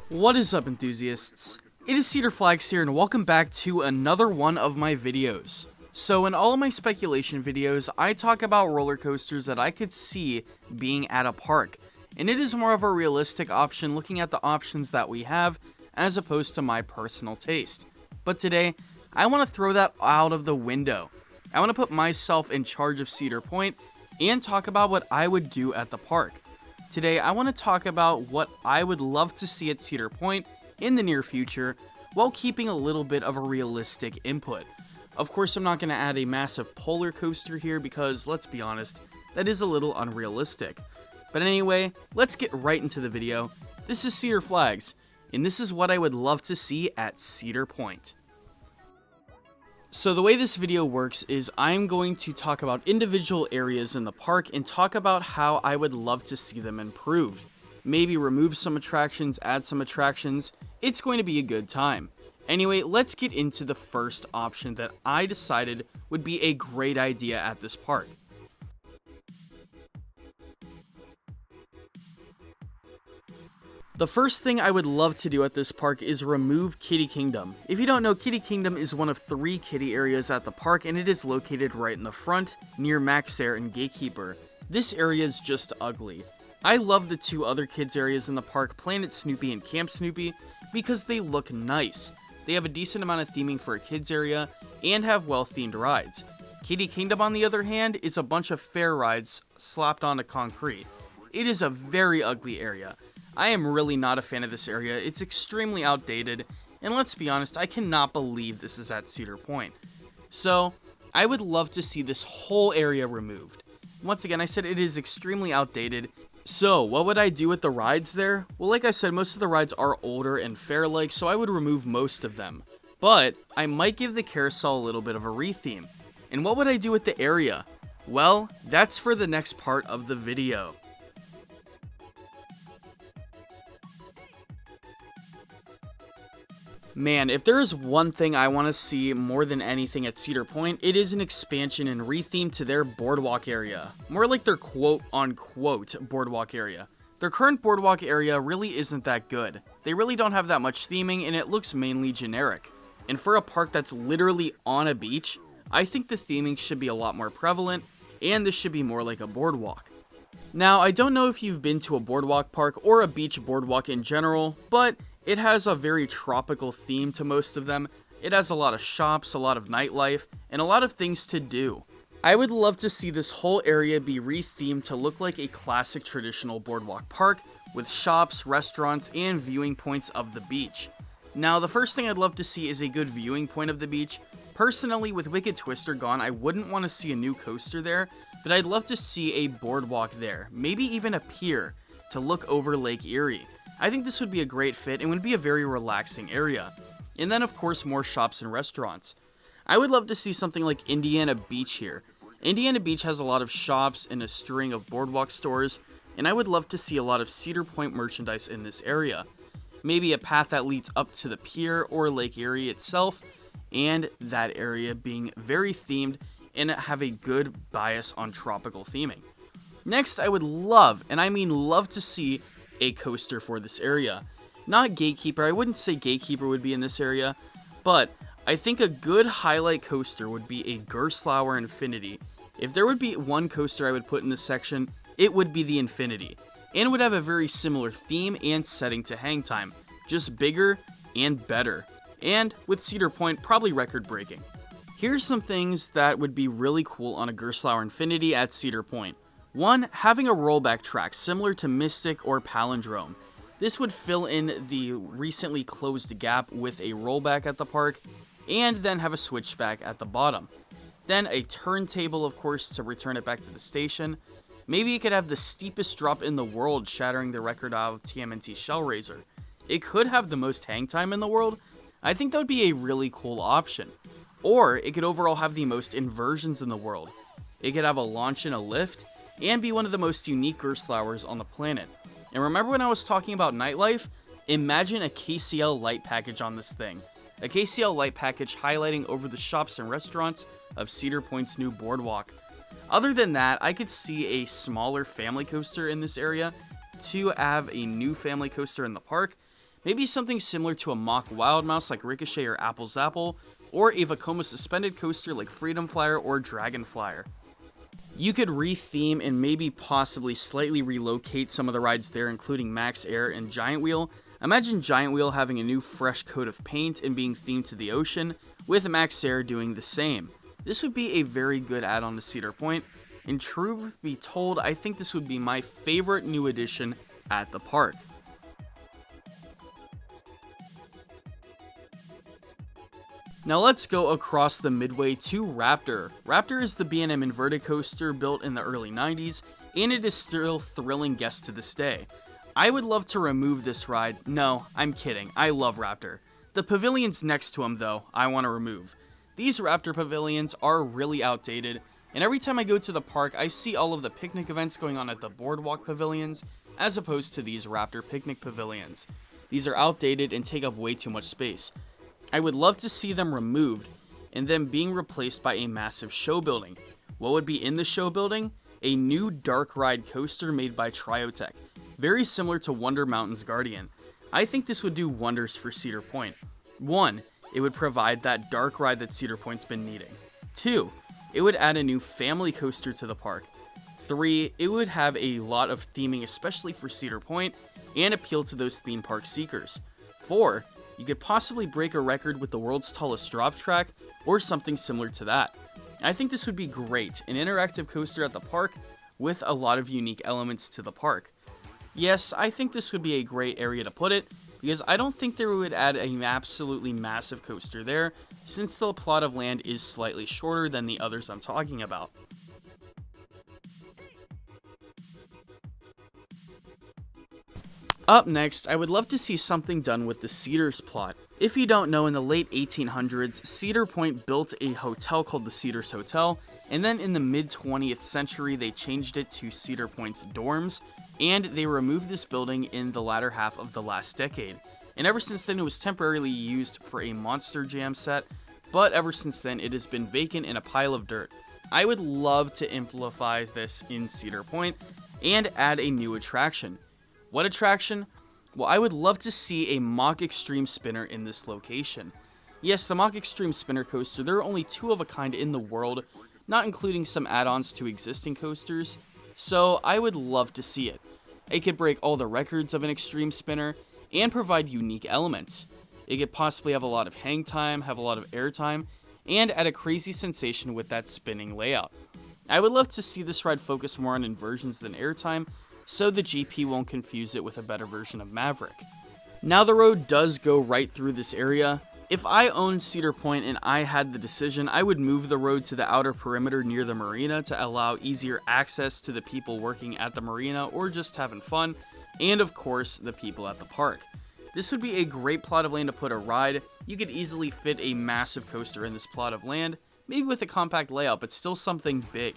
What is up, enthusiasts? It is Cedar Flags here, and welcome back to another one of my videos. So in all of my speculation videos, I talk about roller coasters that I could see being at a park, and it is more of a realistic option looking at the options that we have as opposed to my personal taste. But today, I want to throw that out of the window. I want to put myself in charge of Cedar Point and talk about what I would do at the park. Today, I want to talk about what I would love to see at Cedar Point in the near future while keeping a little bit of a realistic input. Of course, I'm not going to add a massive polar coaster here because, let's be honest, that is a little unrealistic. But anyway, let's get right into the video. This is Cedar Flags, and this is what I would love to see at Cedar Point. So the way this video works is I'm going to talk about individual areas in the park and talk about how I would love to see them improved. Maybe remove some attractions, add some attractions. It's going to be a good time. Anyway, let's get into the first option that I decided would be a great idea at this park. The first thing I would love to do at this park is remove Kiddie Kingdom. If you don't know, Kiddie Kingdom is one of 3 kiddie areas at the park, and it is located right in the front, near Max Air and Gatekeeper. This area is just ugly. I love the 2 other kids areas in the park, Planet Snoopy and Camp Snoopy, because they look nice. They have a decent amount of theming for a kids area, and have well-themed rides. Kiddie Kingdom, on the other hand, is a bunch of fair rides slapped onto concrete. It is a very ugly area. I am really not a fan of this area. It's extremely outdated, and let's be honest, I cannot believe this is at Cedar Point. So, I would love to see this whole area removed. Once again, I said it is extremely outdated. So, what would I do with the rides there? Well, like I said, most of the rides are older and fair-like, so I would remove most of them. But, I might give the carousel a little bit of a retheme. And what would I do with the area? Well, that's for the next part of the video. Man, if there is one thing I want to see more than anything at Cedar Point, it is an expansion and retheme to their boardwalk area. More like their quote-unquote boardwalk area. Their current boardwalk area really isn't that good. They really don't have that much theming, and it looks mainly generic. And for a park that's literally on a beach, I think the theming should be a lot more prevalent, and this should be more like a boardwalk. Now, I don't know if you've been to a boardwalk park or a beach boardwalk in general, but it has a very tropical theme to most of them. It has a lot of shops, a lot of nightlife, and a lot of things to do. I would love to see this whole area be rethemed to look like a classic traditional boardwalk park with shops, restaurants, and viewing points of the beach. Now, the first thing I'd love to see is a good viewing point of the beach. Personally, with Wicked Twister gone, I wouldn't want to see a new coaster there, but I'd love to see a boardwalk there, maybe even a pier, to look over Lake Erie. I think this would be a great fit and would be a very relaxing area. And then, of course, more shops and restaurants. I would love to see something like Indiana Beach here. Indiana Beach has a lot of shops and a string of boardwalk stores, and I would love to see a lot of Cedar Point merchandise in this area. Maybe a path that leads up to the pier or Lake Erie itself, and that area being very themed and have a good bias on tropical theming. Next, I would love, and I mean love, to see a coaster for this area. Not Gatekeeper. I wouldn't say Gatekeeper would be in this area, but I think a good highlight coaster would be a Gerstlauer Infinity. If there would be one coaster I would put in this section, it would be the Infinity, and would have a very similar theme and setting to Hang Time, just bigger and better, and with Cedar Point, probably record-breaking. Here's some things that would be really cool on a Gerstlauer Infinity at Cedar Point. 1, having a rollback track similar to Mystic or Palindrome. This would fill in the recently closed gap with a rollback at the park, and then have a switchback at the bottom. Then a turntable, of course, to return it back to the station. Maybe it could have the steepest drop in the world, shattering the record of TMNT Shellraiser. It could have the most hang time in the world. I think that would be a really cool option. Or it could overall have the most inversions in the world. It could have a launch and a lift, and be one of the most unique Gerstlauers on the planet. And remember when I was talking about nightlife? Imagine a KCL light package on this thing. A KCL light package highlighting over the shops and restaurants of Cedar Point's new boardwalk. Other than that, I could see a smaller family coaster in this area to have a new family coaster in the park. Maybe something similar to a mock Wild Mouse like Ricochet or Apple's Apple, or a Vekoma suspended coaster like Freedom Flyer or Dragon Flyer. You could re-theme and maybe possibly slightly relocate some of the rides there, including Max Air and Giant Wheel. Imagine Giant Wheel having a new fresh coat of paint and being themed to the ocean, with Max Air doing the same. This would be a very good add-on to Cedar Point, and truth be told, I think this would be my favorite new addition at the park. Now let's go across the midway to Raptor. Raptor is the B&M inverted coaster built in the early 90s, and it is still thrilling guests to this day. I would love to remove this ride. No, I'm kidding. I love Raptor. The pavilions next to him, though, I want to remove. These Raptor pavilions are really outdated, and every time I go to the park, I see all of the picnic events going on at the Boardwalk pavilions, as opposed to these Raptor picnic pavilions. These are outdated and take up way too much space. I would love to see them removed and then being replaced by a massive show building. What would be in the show building? A new dark ride coaster made by Triotech, very similar to Wonder Mountain's Guardian. I think this would do wonders for Cedar Point. 1, it would provide that dark ride that Cedar Point's been needing. 2, it would add a new family coaster to the park. 3, it would have a lot of theming, especially for Cedar Point, and appeal to those theme park seekers. 4, you could possibly break a record with the world's tallest drop track, or something similar to that. I think this would be great, an interactive coaster at the park with a lot of unique elements to the park. Yes, I think this would be a great area to put it, because I don't think they would add an absolutely massive coaster there, since the plot of land is slightly shorter than the others I'm talking about. Up next, I would love to see something done with the Cedars Plot. If you don't know, in the late 1800s, Cedar Point built a hotel called the Cedars Hotel, and then in the mid-20th century, they changed it to Cedar Point's dorms, and they removed this building in the latter half of the last decade. And ever since then, it was temporarily used for a Monster Jam set, but ever since then, it has been vacant in a pile of dirt. I would love to amplify this in Cedar Point and add a new attraction. What attraction? Well, I would love to see a Mock Extreme Spinner in this location. Yes, the Mock Extreme Spinner coaster, there are only 2 of a kind in the world, not including some add-ons to existing coasters, so I would love to see it. It could break all the records of an Extreme Spinner, and provide unique elements. It could possibly have a lot of hang time, have a lot of air time, and add a crazy sensation with that spinning layout. I would love to see this ride focus more on inversions than airtime, so the GP won't confuse it with a better version of Maverick. Now the road does go right through this area. If I owned Cedar Point and I had the decision, I would move the road to the outer perimeter near the marina to allow easier access to the people working at the marina or just having fun, and of course, the people at the park. This would be a great plot of land to put a ride. You could easily fit a massive coaster in this plot of land, maybe with a compact layout, but still something big.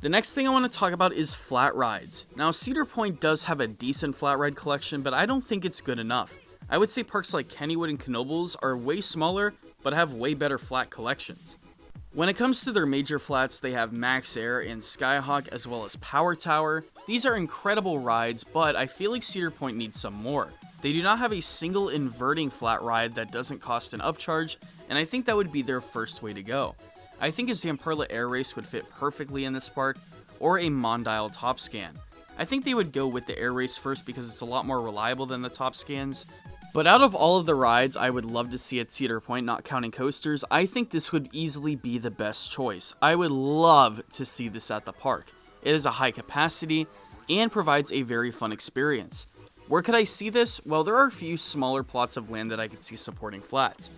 The next thing I want to talk about is flat rides. Now, Cedar Point does have a decent flat ride collection, but I don't think it's good enough. I would say parks like Kennywood and Knoebels are way smaller, but have way better flat collections. When it comes to their major flats, they have Max Air and Skyhawk, as well as Power Tower. These are incredible rides, but I feel like Cedar Point needs some more. They do not have a single inverting flat ride that doesn't cost an upcharge, and I think that would be their first way to go. I think a Zamperla Air Race would fit perfectly in this park, or a Mondial Top Scan. I think they would go with the Air Race first because it's a lot more reliable than the Top Scans. But out of all of the rides I would love to see at Cedar Point, not counting coasters, I think this would easily be the best choice. I would love to see this at the park. It is a high capacity and provides a very fun experience. Where could I see this? Well, there are a few smaller plots of land that I could see supporting flats.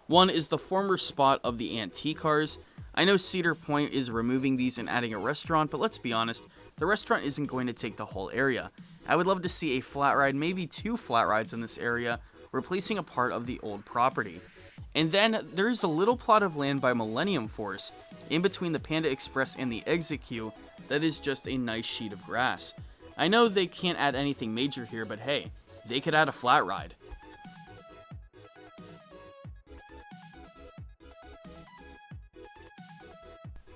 One is the former spot of the antique cars. I know Cedar Point is removing these and adding a restaurant, but let's be honest, the restaurant isn't going to take the whole area. I would love to see a flat ride, maybe 2 flat rides in this area, replacing a part of the old property. And then there's a little plot of land by Millennium Force, in between the Panda Express and the exit queue, that is just a nice sheet of grass. I know they can't add anything major here, but hey, they could add a flat ride.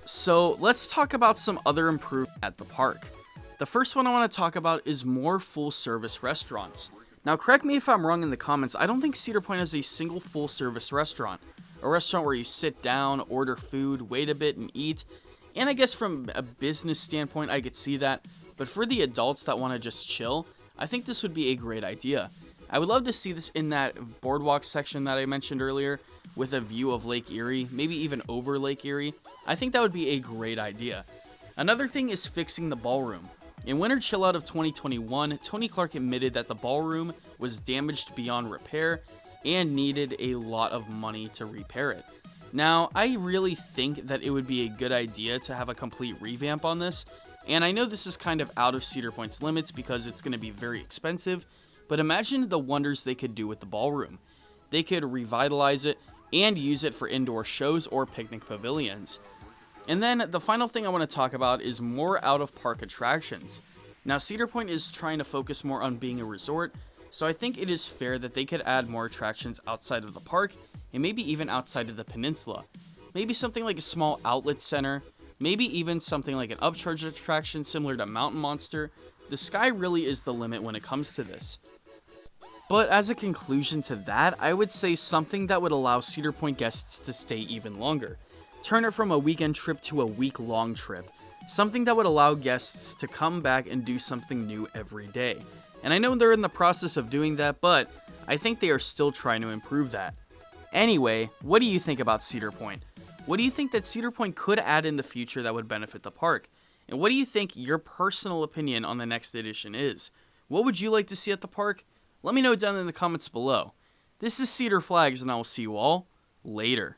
So let's talk about some other improvements at the park. The first one I want to talk about is more full-service restaurants. Now, correct me if I'm wrong in the comments, I don't think Cedar Point has a single full-service restaurant. A restaurant where you sit down, order food, wait a bit, and eat. And I guess from a business standpoint, I could see that. But for the adults that want to just chill, I think this would be a great idea. I would love to see this in that boardwalk section that I mentioned earlier, with a view of Lake Erie, maybe even over Lake Erie. I think that would be a great idea. Another thing is fixing the ballroom. In Winter Chill Out of 2021, Tony Clark admitted that the ballroom was damaged beyond repair and needed a lot of money to repair it. Now, I really think that it would be a good idea to have a complete revamp on this, and I know this is kind of out of Cedar Point's limits because it's going to be very expensive, but imagine the wonders they could do with the ballroom. They could revitalize it and use it for indoor shows or picnic pavilions. And then the final thing I want to talk about is more out-of-park attractions. Now, Cedar Point is trying to focus more on being a resort, so I think it is fair that they could add more attractions outside of the park and maybe even outside of the peninsula. Maybe something like a small outlet center, maybe even something like an upcharge attraction similar to Mountain Monster. The sky really is the limit when it comes to this. But as a conclusion to that, I would say something that would allow Cedar Point guests to stay even longer. Turn it from a weekend trip to a week-long trip. Something that would allow guests to come back and do something new every day. And I know they're in the process of doing that, but I think they are still trying to improve that. Anyway, what do you think about Cedar Point? What do you think that Cedar Point could add in the future that would benefit the park? And what do you think your personal opinion on the next edition is? What would you like to see at the park? Let me know down in the comments below. This is Cedar Flags, and I will see you all later.